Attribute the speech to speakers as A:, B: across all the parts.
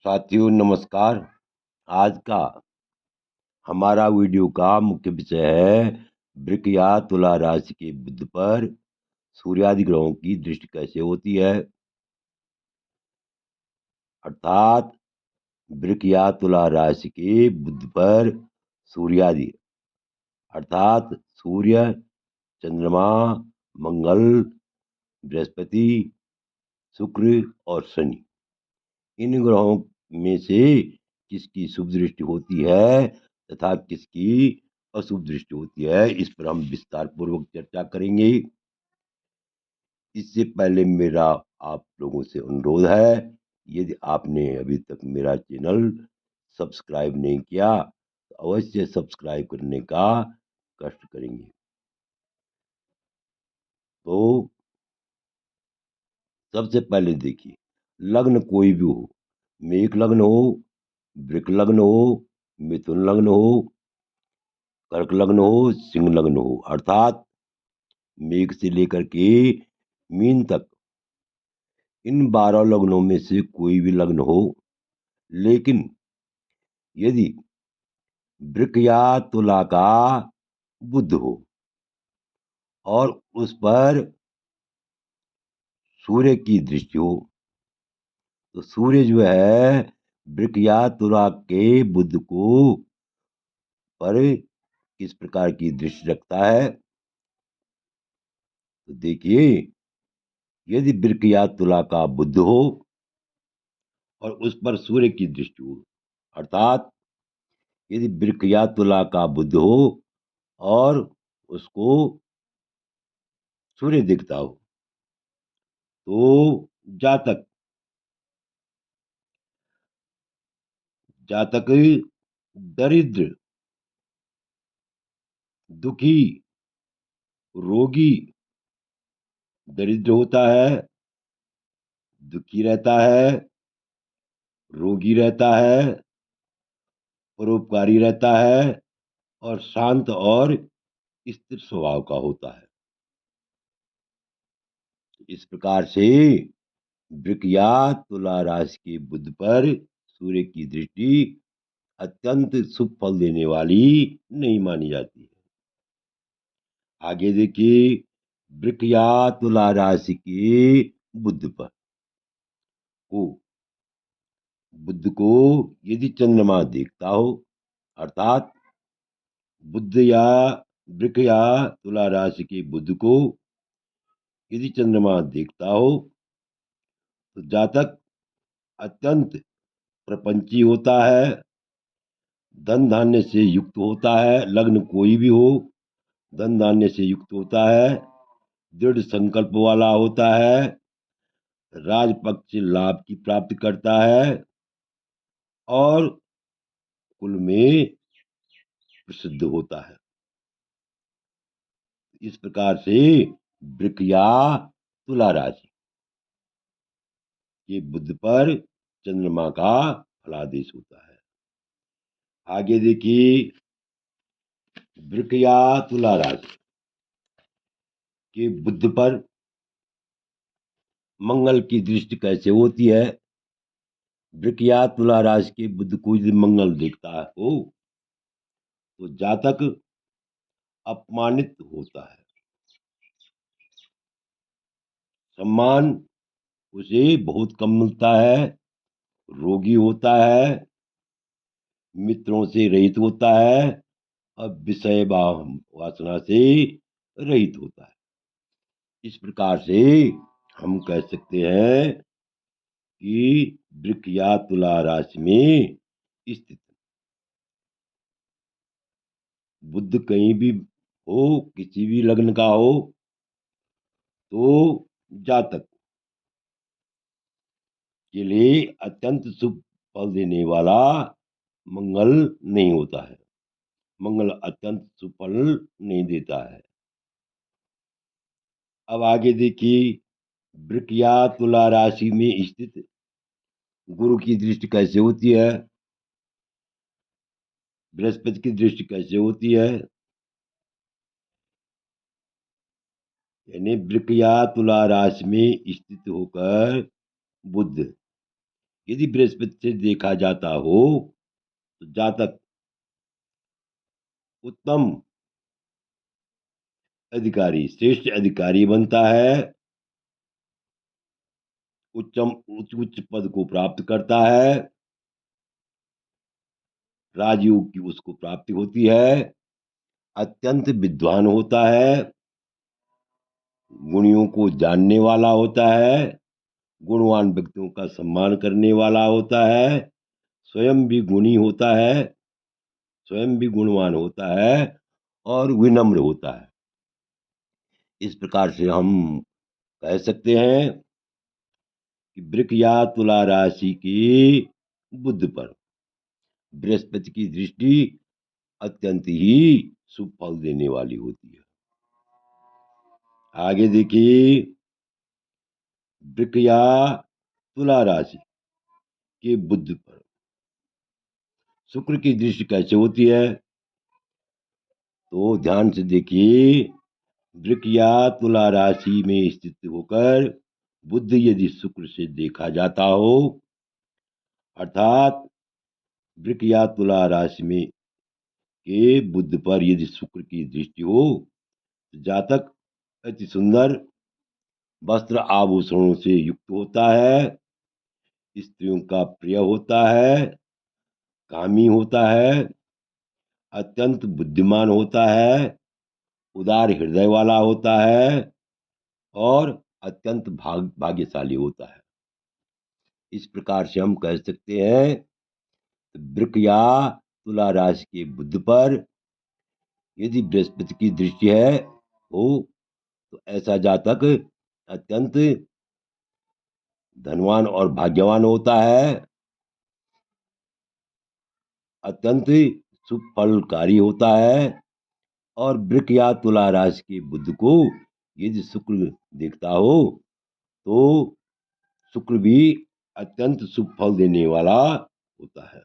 A: साथियों नमस्कार। आज का हमारा वीडियो का मुख्य विषय है वृक या तुला राशि के बुध पर सूर्यादि ग्रहों की दृष्टि कैसे होती है। अर्थात वृक या तुला राशि के बुध पर सूर्यादि अर्थात सूर्य, चंद्रमा, मंगल, बृहस्पति, शुक्र और शनि, इन ग्रहों में से किसकी शुभ दृष्टि होती है तथा किसकी अशुभ दृष्टि होती है, इस पर हम विस्तार पूर्वक चर्चा करेंगे। इससे पहले मेरा आप लोगों से अनुरोध है, यदि आपने अभी तक मेरा चैनल सब्सक्राइब नहीं किया तो अवश्य सब्सक्राइब करने का कष्ट करेंगे। तो सबसे पहले देखिए, लग्न कोई भी हो, मेष लग्न हो, वृक लग्न हो, मिथुन लग्न हो, कर्क लग्न हो, सिंह लग्न हो, अर्थात मेष से लेकर के मीन तक, इन 12 लग्नों में से कोई भी लग्न हो, लेकिन यदि वृक या तुला का बुध हो और उस पर सूर्य की दृष्टि हो, तो सूर्य जो है वृक या तुला के बुध को पर किस प्रकार की दृष्टि रखता है। तो देखिए, यदि वृक या तुला का बुध हो और उस पर सूर्य की दृष्टि हो, अर्थात यदि वृक या तुला का बुध हो और उसको सूर्य दिखता हो, तो जातक जातक दरिद्र, दुखी, रोगी, दरिद्र होता है, दुखी रहता है, रोगी रहता है, परोपकारी रहता है और शांत और स्थिर स्वभाव का होता है। इस प्रकार से वृक या तुला राशि के बुध पर सूर्य की दृष्टि अत्यंत शुभ फल देने वाली नहीं मानी जाती है। आगे देखिए, वृक या तुला राशि के बुध पर को बुध को यदि चंद्रमा देखता हो, अर्थात बुध या वृक या तुला राशि के बुध को यदि चंद्रमा देखता हो, तो जातक अत्यंत प्रपंची होता है, धन धान्य से युक्त होता है, लग्न कोई भी हो धन धान्य से युक्त होता है, दृढ़ संकल्प वाला होता है, राजपक्ष से लाभ की प्राप्ति करता है और कुल में प्रसिद्ध होता है। इस प्रकार से वृक या तुला राशि के बुध पर चंद्रमा का फलादेश होता है। आगे देखिए, वृक या तुला राशि के बुध पर मंगल की दृष्टि कैसे होती है। वृक या तुला राशि के बुध को यदि मंगल देखता हो, तो जातक अपमानित होता है, सम्मान उसे बहुत कम मिलता है, रोगी होता है, मित्रों से रहित होता है और विषय वासना से रहित होता है। इस प्रकार से हम कह सकते हैं कि वृक या तुला राशि में स्थित बुध कहीं भी हो, किसी भी लग्न का हो, तो जातक के लिए अत्यंत शुभ फल देने वाला मंगल नहीं होता है। मंगल अत्यंत शुभ फल नहीं देता है। अब आगे देखिए, वृक या तुला राशि में स्थित गुरु की दृष्टि कैसे होती है, बृहस्पति की दृष्टि कैसे होती है। यानी वृक या तुला राशि में स्थित होकर बुध यदि बृहस्पति से देखा जाता हो तो जातक उत्तम अधिकारी, श्रेष्ठ अधिकारी बनता है, उच्च उच्च पद को प्राप्त करता है, राजयोग की उसको प्राप्ति होती है, अत्यंत विद्वान होता है, गुणियों को जानने वाला होता है, गुणवान व्यक्तियों का सम्मान करने वाला होता है, स्वयं भी गुणी होता है, स्वयं भी गुणवान होता है और विनम्र होता है। इस प्रकार से हम कह सकते हैं कि वृक या तुला राशि की बुध पर बृहस्पति की दृष्टि अत्यंत ही शुभ फल देने वाली होती है। आगे देखिए, वृक या तुला राशि के बुध पर शुक्र की दृष्टि कैसे होती है, तो ध्यान से देखिए। वृक या तुला राशि में स्थित होकर बुध यदि शुक्र से देखा जाता हो, अर्थात वृक या तुला राशि में के बुध पर यदि शुक्र की दृष्टि हो तो जातक अति सुंदर वस्त्र आभूषणों से युक्त होता है, स्त्रियों का प्रिय होता है, कामी होता है, अत्यंत बुद्धिमान होता है, उदार हृदय वाला होता है और अत्यंत भाग्यशाली होता है। इस प्रकार से हम कह सकते हैं, वृक या तुला राशि के बुध पर यदि बृहस्पति की दृष्टि है हो तो ऐसा जातक अत्यंत धनवान और भाग्यवान होता है, अत्यंत शुभ फलकारी होता है। और वृक या तुला राशि के बुध को यदि शुक्र देखता हो तो शुक्र भी अत्यंत शुभ फल देने वाला होता है।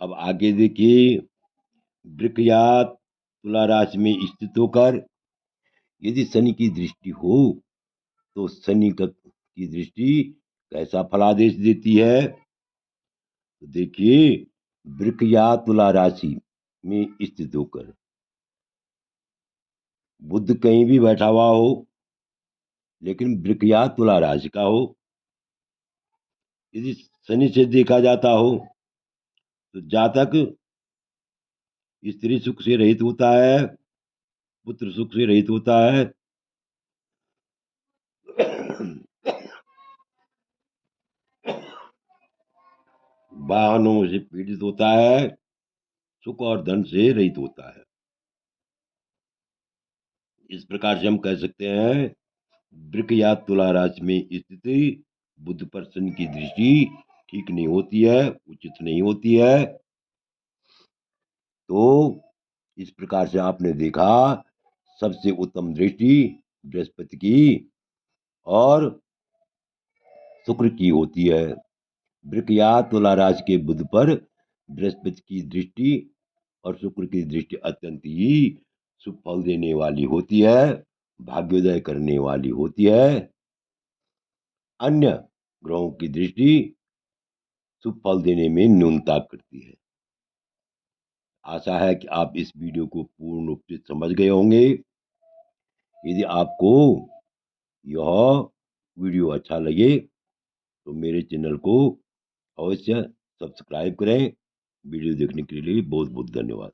A: अब आगे देखिए, वृक या तुला राशि में स्थित होकर यदि शनि की दृष्टि हो तो शनि की दृष्टि कैसा फलादेश देती है, तो देखिए, वृक या तुला राशि में स्थित होकर बुध कहीं भी बैठा हुआ हो लेकिन वृक या तुला राशि का हो, यदि शनि से देखा जाता हो तो जातक स्त्री सुख से रहित होता है, पुत्र सुख से रहित होता है, वाहनों से पीड़ित होता है, सुख और धन से रहित होता है। इस प्रकार से हम कह सकते हैं, वृक या तुला राशि में स्थित बुध पर शनि की दृष्टि ठीक नहीं होती है, उचित नहीं होती है। तो इस प्रकार से आपने देखा, सबसे उत्तम दृष्टि बृहस्पति की और शुक्र की होती है। वृक या तुला राशि के बुध पर बृहस्पति की दृष्टि और शुक्र की दृष्टि अत्यंत ही शुभ फल देने वाली होती है, भाग्योदय करने वाली होती है। अन्य ग्रहों की दृष्टि शुभ फल देने में न्यूनता करती है। आशा है कि आप इस वीडियो को पूर्ण रूप से समझ गए होंगे। यदि आपको यह वीडियो अच्छा लगे तो मेरे चैनल को अवश्य सब्सक्राइब करें। वीडियो देखने के लिए बहुत बहुत धन्यवाद।